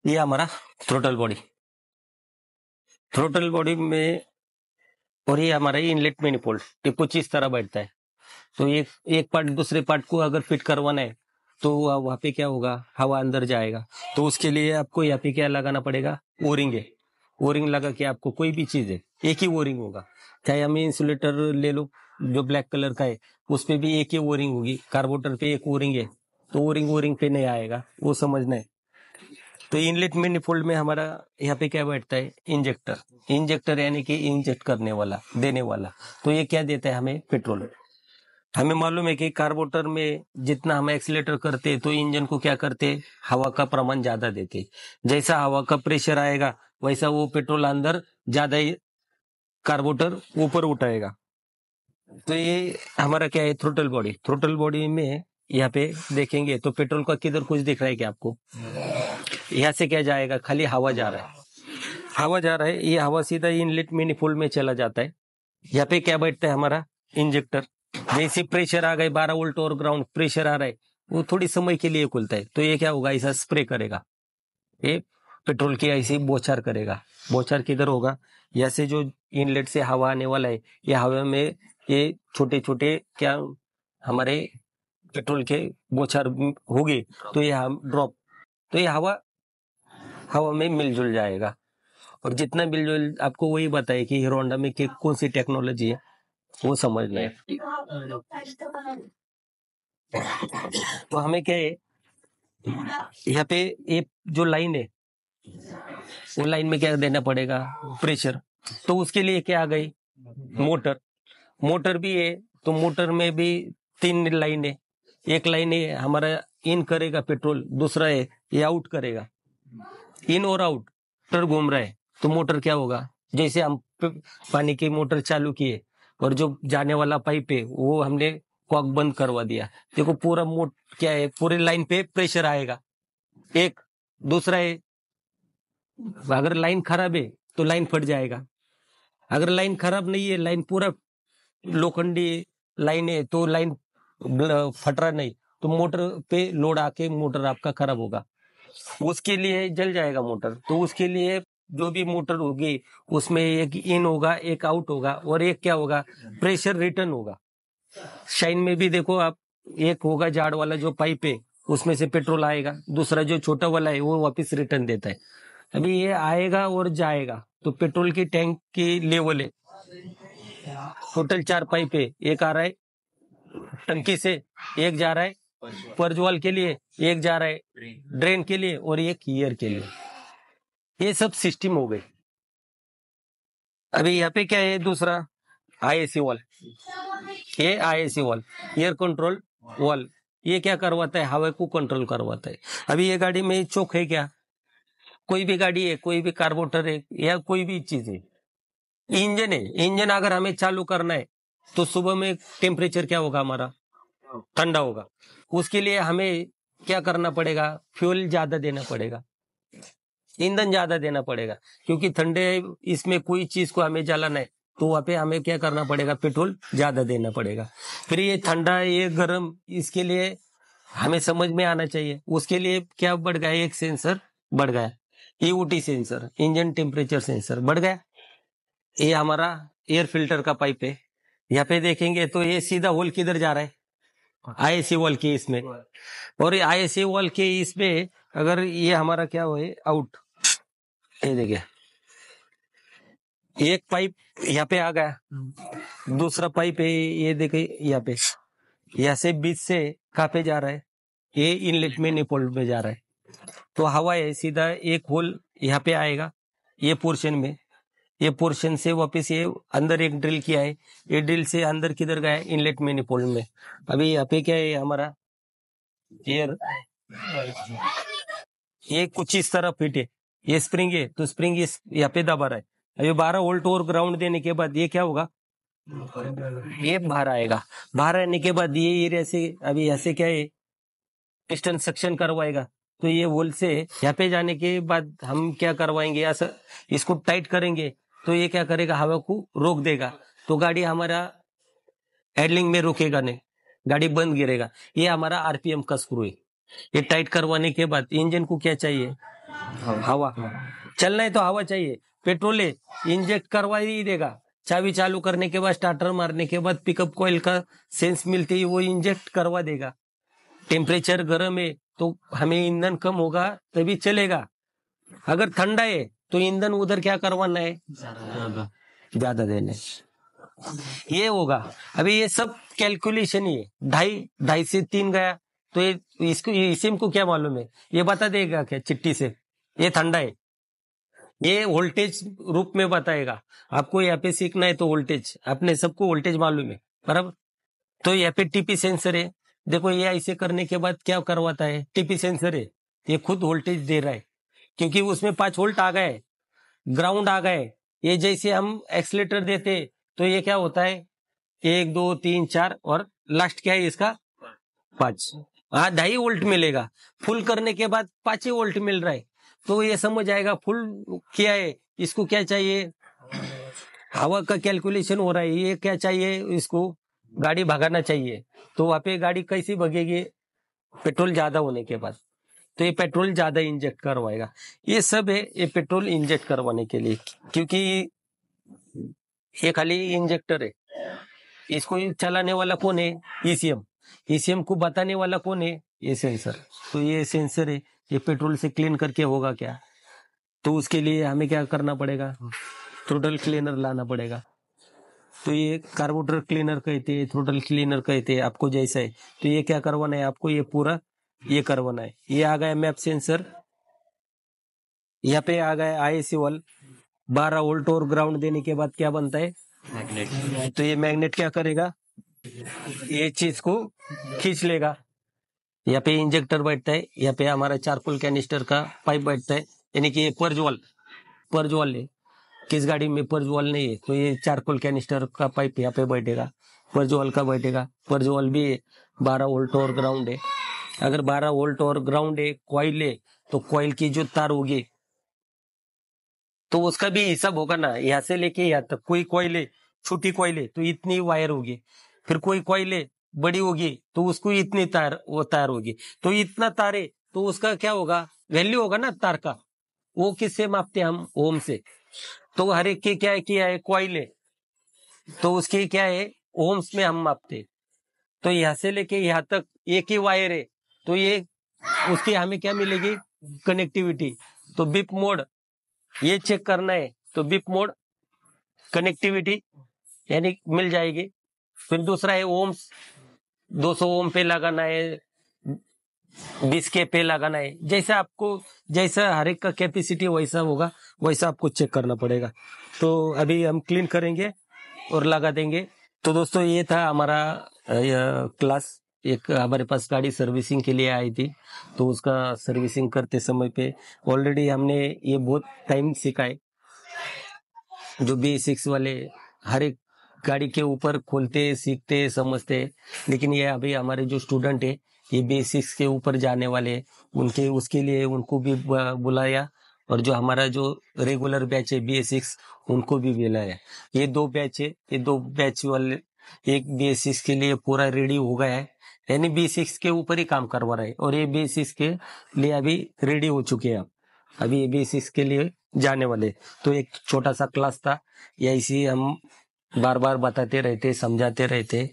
ये हमारा throttle body, throttle body में, और ये हमारा इनलेट मैनिफोल्ड, ये कुछ इस तरह बैठता है। तो एक एक पार्ट दूसरे पार्ट को अगर फिट करवाना है तो वहां पे क्या होगा, हवा अंदर जाएगा। तो उसके लिए आपको यहाँ पे क्या लगाना पड़ेगा, ओरिंग है। ओरिंग लगा के आपको कोई भी चीज है, एक ही ओरिंग होगा। चाहे हमें इंसुलेटर ले लो जो ब्लैक कलर का है, उस पे भी एक ही ओरिंग होगी। कार्बोटर पे एक ओरिंग है, तो ओरिंग ओरिंग पे नहीं आएगा, वो समझना है। तो इनलेट मैनिफोल्ड में हमारा यहाँ पे क्या बैठता है, इंजेक्टर। इंजेक्टर यानी कि इंजेक्ट करने वाला, देने वाला। तो ये क्या देता है हमें, पेट्रोल। हमें मालूम है कि कार्बोरेटर में जितना हम एक्सीलेटर करते तो इंजन को क्या करते, हवा का प्रमाण ज्यादा देते। जैसा हवा का प्रेशर आएगा वैसा वो पेट्रोल अंदर ज्यादा ही कार्बोरेटर ऊपर उठाएगा। तो ये हमारा क्या है, थ्रोटल बॉडी। थ्रोटल बॉडी में यहाँ पे देखेंगे तो पेट्रोल का किधर कुछ दिख रहा है क्या आपको, यहाँ से क्या जाएगा, खाली हवा जा रहा है। हवा जा रहा है, ये हवा सीधा इनलेट मैनिफोल्ड में चला जाता है। यहाँ पे क्या बैठता है हमारा, इंजेक्टर। जैसे प्रेशर आ गए 12 वोल्ट और ग्राउंड प्रेशर आ रहा है, वो थोड़ी समय के लिए खुलता है। तो ये क्या होगा, ऐसा स्प्रे करेगा, ये पेट्रोल की ऐसे बौछार करेगा। बौछार किधर होगा, यहाँ से जो इनलेट से हवा आने वाला है, ये हवा में ये छोटे छोटे क्या हमारे पेट्रोल के बौछार होगी, तो ये ड्रॉप, तो ये हवा हवा में मिलजुल जाएगा। और जितना मिलजुल, आपको वही बताए कि हीरो होंडा में कौन सी टेक्नोलॉजी है, वो समझना है। तो हमें क्या है, यहाँ पे ये जो लाइन है, वो लाइन में क्या देना पड़ेगा, प्रेशर। तो उसके लिए क्या आ गई, मोटर। मोटर भी है, तो मोटर में भी 3 लाइन है। एक लाइन है हमारा इन करेगा पेट्रोल, दूसरा है ये आउट करेगा। इन और आउट मोटर घूम रहा है, तो मोटर क्या होगा, जैसे हम पानी की मोटर चालू किए और जो जाने वाला पाइप है वो हमने कॉक बंद करवा दिया, देखो पूरा मोट क्या है, पूरे लाइन पे प्रेशर आएगा। एक दूसरा है, अगर लाइन खराब है तो लाइन फट जाएगा। अगर लाइन खराब नहीं है, लाइन पूरा लोखंडी लाइन है, तो लाइन फट रहा नहीं, तो मोटर पे लोड आके मोटर आपका खराब होगा, उसके लिए जल जाएगा मोटर। तो उसके लिए जो भी मोटर होगी उसमें एक इन होगा, एक आउट होगा, और एक क्या होगा, प्रेशर रिटर्न होगा। शाइन में भी देखो आप, एक होगा जाड़ वाला जो पाइप है, उसमें से पेट्रोल आएगा, दूसरा जो छोटा वाला है वो वापस रिटर्न देता है। अभी ये आएगा और जाएगा, तो पेट्रोल की टैंक की लेवल है, टोटल 4 पाइप है। एक आ रहा है टंकी से, एक जा रहा है पर्जवाल के लिए, एक जा रहा है ड्रेन के लिए, और एक ईयर के लिए। ये सब सिस्टम हो गई। अभी यहाँ पे क्या है, दूसरा आईएसी वॉल। ये IAC wall, air control wall, ये क्या करवाता है, हवा को कंट्रोल करवाता है। अभी ये गाड़ी में चौक है क्या, कोई भी गाड़ी है, कोई भी कार्बोरेटर है या कोई भी चीज है, इंजन है, इंजन अगर हमें चालू करना है तो सुबह में टेम्परेचर क्या होगा हमारा, ठंडा होगा। उसके लिए हमें क्या करना पड़ेगा, फ्यूल ज्यादा देना पड़ेगा, ईंधन ज्यादा देना पड़ेगा, क्योंकि ठंडे इसमें कोई चीज को हमें जलाना है तो वहां पे हमें क्या करना पड़ेगा, पेट्रोल ज्यादा देना पड़ेगा। फिर ये ठंडा ये गर्म, इसके लिए हमें समझ में आना चाहिए। उसके लिए क्या बढ़ गया, एक सेंसर बढ़ गया, EOT sensor, engine temperature sensor बढ़ गया। ये हमारा एयर फिल्टर का पाइप है। यहाँ पे देखेंगे तो ये सीधा होल किधर जा रहा है, आईएसी वॉल के इसमें। और ये आईएसी वॉल के इसमें अगर ये हमारा क्या हो आउट, ये देखिए एक पाइप यहाँ पे आ गया, दूसरा पाइप है ये देखिए यहाँ पे, यहाँ से बीच से कहाँ पे जा रहा है, ये इनलेट में निपोल्ड में जा रहा है। तो हवा है सीधा एक होल यहाँ पे आएगा, ये पोर्शन में, ये पोर्शन से वापस ये अंदर एक ड्रिल किया है, ये ड्रिल से अंदर किधर गया है, इनलेट मैनिफोल्ड में। अभी यहाँ पे क्या है हमारा एयर, ये कुछ इस तरह फिट है, ये स्प्रिंग है, तो स्प्रिंग इस यहाँ पे दबा रहा है। अभी 12 वोल्ट और ग्राउंड देने के बाद ये क्या होगा, ये बाहर आएगा। बाहर आने के बाद ये एरिया से, अभी ऐसे क्या है, पिस्टन सक्शन करवाएगा, तो ये होल से यहाँ पे जाने के बाद हम क्या करवाएंगे, ऐसा इसको टाइट करेंगे, तो ये क्या करेगा, हवा को रोक देगा, तो गाड़ी हमारा हैंडलिंग में रुकेगा नहीं, गाड़ी बंद गिरेगा। ये हमारा आरपीएम का स्क्रू है। ये टाइट करवाने के बाद इंजन को क्या चाहिए, हवा चलना है तो हवा चाहिए। पेट्रोल है, इंजेक्ट करवा ही देगा। चाबी चालू करने के बाद, स्टार्टर मारने के बाद पिकअप कॉइल का सेंस मिलते ही वो इंजेक्ट करवा देगा। टेम्परेचर गर्म है तो हमें ईंधन कम होगा तभी चलेगा। अगर ठंडा है तो ईंधन उधर क्या करवाना है, ज्यादा देने, ये होगा। अभी ये सब कैलकुलेशन ही है। 2.5 से 3 गया तो ये इसको इसी को क्या मालूम है, ये बता देगा क्या चिट्ठी से ये ठंडा है, ये वोल्टेज रूप में बताएगा। आपको यहाँ पे सीखना है तो वोल्टेज, अपने सबको वोल्टेज मालूम है बराबर। तो यहाँ पे टीपी सेंसर है, देखो ये ऐसे करने के बाद क्या करवाता है, टीपी सेंसर है, ये खुद वोल्टेज दे रहा है क्योंकि उसमें 5 वोल्ट आ गए, ग्राउंड आ गए। ये जैसे हम एक्सीलेटर देते तो ये क्या होता है, 1 2 3 4 और लास्ट क्या है इसका 5, 2.5 वोल्ट मिलेगा। फुल करने के बाद 5 ही वोल्ट मिल रहा है। तो ये समझ आएगा फुल क्या है, इसको क्या चाहिए, हवा का कैलकुलेशन हो रहा है, ये क्या चाहिए, इसको गाड़ी भगाना चाहिए। तो वहां पे गाड़ी कैसी भगेगी, पेट्रोल ज्यादा होने के बाद। तो ये पेट्रोल ज्यादा इंजेक्ट करवाएगा। ये सब है ये पेट्रोल इंजेक्ट करवाने के लिए, क्योंकि ये खाली इंजेक्टर है। इसको चलाने वाला कौन है, ईसीएम। ईसीएम को बताने वाला कौन है, ये सेंसर। तो ये सेंसर है, ये पेट्रोल से क्लीन करके होगा क्या, तो उसके लिए हमें क्या करना पड़ेगा, थ्रोटल क्लीनर लाना पड़ेगा। तो ये कार्बोरेटर क्लीनर कहते हैं, थ्रोटल क्लीनर कहते हैं, आपको जैसा है। तो ये क्या करवाना है आपको, ये पूरा ये करवाना है। ये आ गया मैप सेंसर, यहाँ पे आ गया आईएससी 12 वोल्ट और ग्राउंड देने के बाद क्या बनता है, मैग्नेट। तो ये मैग्नेट क्या करेगा, ये चीज को खींच लेगा। यहाँ पे इंजेक्टर बैठता है, यहाँ पे हमारा चारकोल कैनिस्टर का पाइप बैठता है, यानी कि ये पर्जवाल है। किस गाड़ी में पर्जवाल नहीं है तो ये चारकोल कैनिस्टर का पाइप यहाँ पे बैठेगा, पर्जवाल का बैठेगा। पर्जवाल भी 12 वोल्ट और ग्राउंड है। अगर 12 वोल्ट और ग्राउंड है, कॉइल है, तो कॉइल की जो तार होगी तो उसका भी हिसाब होगा ना, यहाँ से लेके यहाँ तक। कोई कॉइल है, छोटी कॉइल है तो इतनी वायर होगी, फिर कोई कॉइल है बड़ी होगी तो उसको इतनी तार होगी। तो इतना तार है तो उसका क्या होगा, वैल्यू होगा ना तार का। वो किससे मापते हैं हम, ओम से। तो हर एक की क्या है कॉइल है, तो उसकी क्या है ओम्स में हम मापते। तो यहाँ से लेके यहाँ तक एक ही वायर है, तो ये उसकी हमें क्या मिलेगी, कनेक्टिविटी। तो बिप मोड ये चेक करना है तो बिप मोड कनेक्टिविटी यानी मिल जाएगी। फिर दूसरा है ओम्स, 200 ओम पे लगाना है, 20 के पे लगाना है। जैसा हर एक का कैपेसिटी वैसा होगा, वैसा आपको चेक करना पड़ेगा। तो अभी हम क्लीन करेंगे और लगा देंगे। तो दोस्तों ये था हमारा क्लास। एक हमारे पास गाड़ी सर्विसिंग के लिए आई थी, तो उसका सर्विसिंग करते समय पे ऑलरेडी हमने ये बहुत टाइम सीखा है। जो B6 वाले हर एक गाड़ी के ऊपर खोलते, सीखते, समझते। लेकिन ये अभी हमारे जो स्टूडेंट है ये B6 के ऊपर जाने वाले, उनके उसके लिए उनको भी बुलाया। और जो हमारा जो रेगुलर बैच है B6 उनको भी बुलाया। ये 2 बैच है, ये 2 बैच वाले एक B6 के लिए पूरा रेडी हो गया है, यानी B6 के ऊपर ही काम करवा रहा है। और ये B6 के लिए अभी रेडी हो चुके हैं। अभी B6 के लिए जाने वाले। तो एक छोटा सा क्लास था, या इसी हम बार बार बताते रहते, समझाते रहते,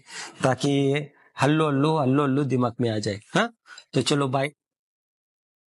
ताकि हल्लो हल्लो हल्लो हल्लो दिमाग में आ जाए। हाँ, तो चलो बाय।